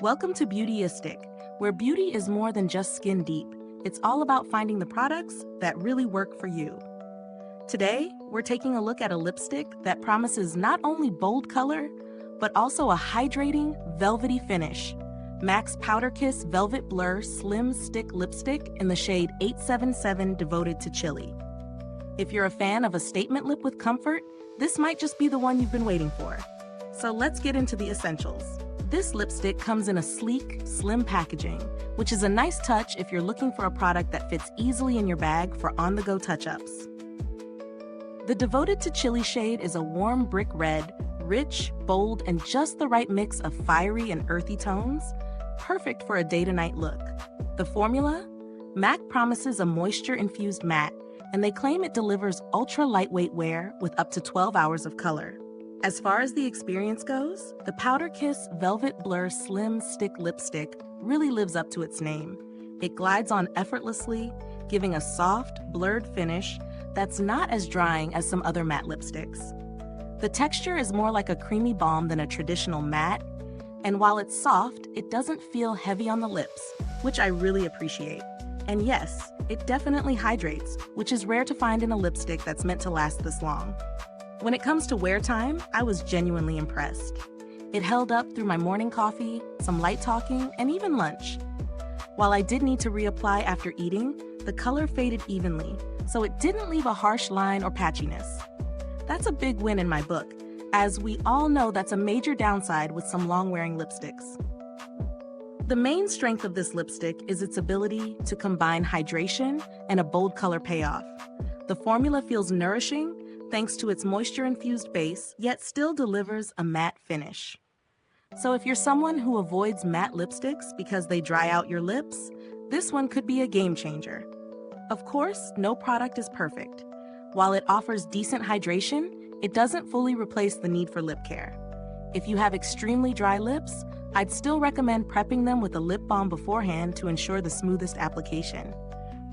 Welcome to Beautyistic, where beauty is more than just skin deep. It's all about finding the products that really work for you. Today, we're taking a look at a lipstick that promises not only bold color, but also a hydrating, velvety finish. MAC's Powder Kiss Velvet Blur Slim Stick Lipstick in the shade 877 Devoted to Chili. If you're a fan of a statement lip with comfort, this might just be the one you've been waiting for. So let's get into the essentials. This lipstick comes in a sleek, slim packaging, which is a nice touch if you're looking for a product that fits easily in your bag for on-the-go touch-ups. The Devoted to Chili shade is a warm brick red, rich, bold, and just the right mix of fiery and earthy tones, perfect for a day-to-night look. The formula? MAC promises a moisture-infused matte, and they claim it delivers ultra-lightweight wear with up to 12 hours of color. As far as the experience goes, the Powder Kiss Velvet Blur Slim Stick Lipstick really lives up to its name. It glides on effortlessly, giving a soft, blurred finish that's not as drying as some other matte lipsticks. The texture is more like a creamy balm than a traditional matte, and while it's soft, it doesn't feel heavy on the lips, which I really appreciate. And yes, it definitely hydrates, which is rare to find in a lipstick that's meant to last this long. When it comes to wear time, I was genuinely impressed. It held up through my morning coffee, some light talking, and even lunch. While I did need to reapply after eating, the color faded evenly, so it didn't leave a harsh line or patchiness. That's a big win in my book, as we all know that's a major downside with some long-wearing lipsticks. The main strength of this lipstick is its ability to combine hydration and a bold color payoff. The formula feels nourishing, thanks to its moisture-infused base, yet still delivers a matte finish. So if you're someone who avoids matte lipsticks because they dry out your lips, this one could be a game changer. Of course, no product is perfect. While it offers decent hydration, it doesn't fully replace the need for lip care. If you have extremely dry lips, I'd still recommend prepping them with a lip balm beforehand to ensure the smoothest application.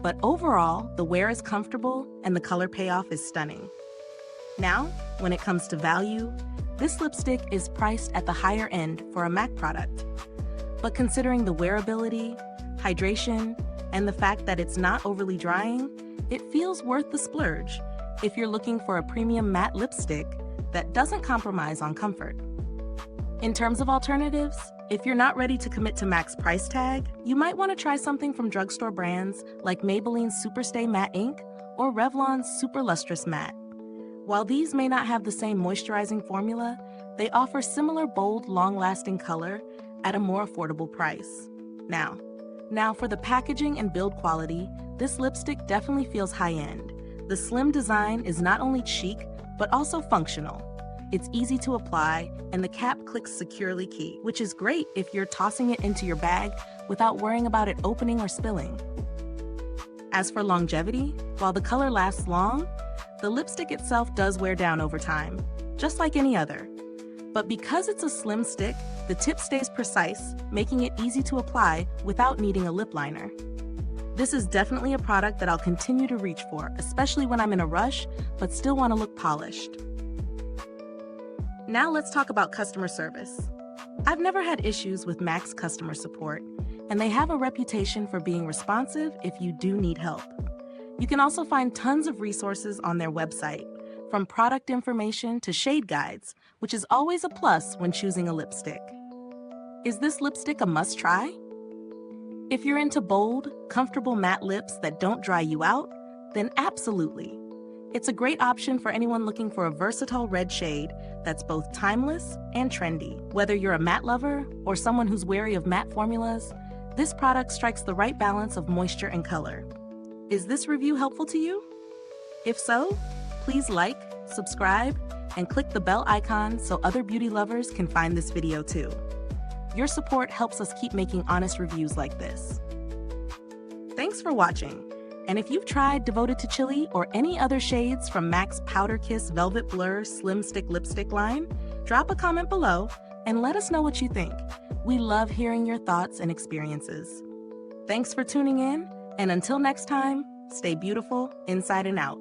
But overall, the wear is comfortable and the color payoff is stunning. Now, when it comes to value, this lipstick is priced at the higher end for a MAC product. But considering the wearability, hydration, and the fact that it's not overly drying, it feels worth the splurge if you're looking for a premium matte lipstick that doesn't compromise on comfort. In terms of alternatives, if you're not ready to commit to MAC's price tag, you might want to try something from drugstore brands like Maybelline's Superstay Matte Ink or Revlon's Super Lustrous Matte. While these may not have the same moisturizing formula, they offer similar bold, long-lasting color at a more affordable price. Now for the packaging and build quality, this lipstick definitely feels high-end. The slim design is not only chic, but also functional. It's easy to apply, and the cap clicks securely key, which is great if you're tossing it into your bag without worrying about it opening or spilling. As for longevity, while the color lasts long, the lipstick itself does wear down over time, just like any other. But because it's a slim stick, the tip stays precise, making it easy to apply without needing a lip liner. This is definitely a product that I'll continue to reach for, especially when I'm in a rush, but still want to look polished. Now let's talk about customer service. I've never had issues with MAC's customer support, and they have a reputation for being responsive if you do need help. You can also find tons of resources on their website, from product information to shade guides, which is always a plus when choosing a lipstick. Is this lipstick a must-try? If you're into bold, comfortable matte lips that don't dry you out, then absolutely. It's a great option for anyone looking for a versatile red shade that's both timeless and trendy. Whether you're a matte lover or someone who's wary of matte formulas, this product strikes the right balance of moisture and color. Is this review helpful to you? If so, please like, subscribe, and click the bell icon so other beauty lovers can find this video too. Your support helps us keep making honest reviews like this. Thanks for watching, and if you've tried Devoted to Chili or any other shades from MAC's Powder Kiss Velvet Blur Slim Stick Lipstick line, drop a comment below and let us know what you think. We love hearing your thoughts and experiences. Thanks for tuning in. And until next time, stay beautiful inside and out.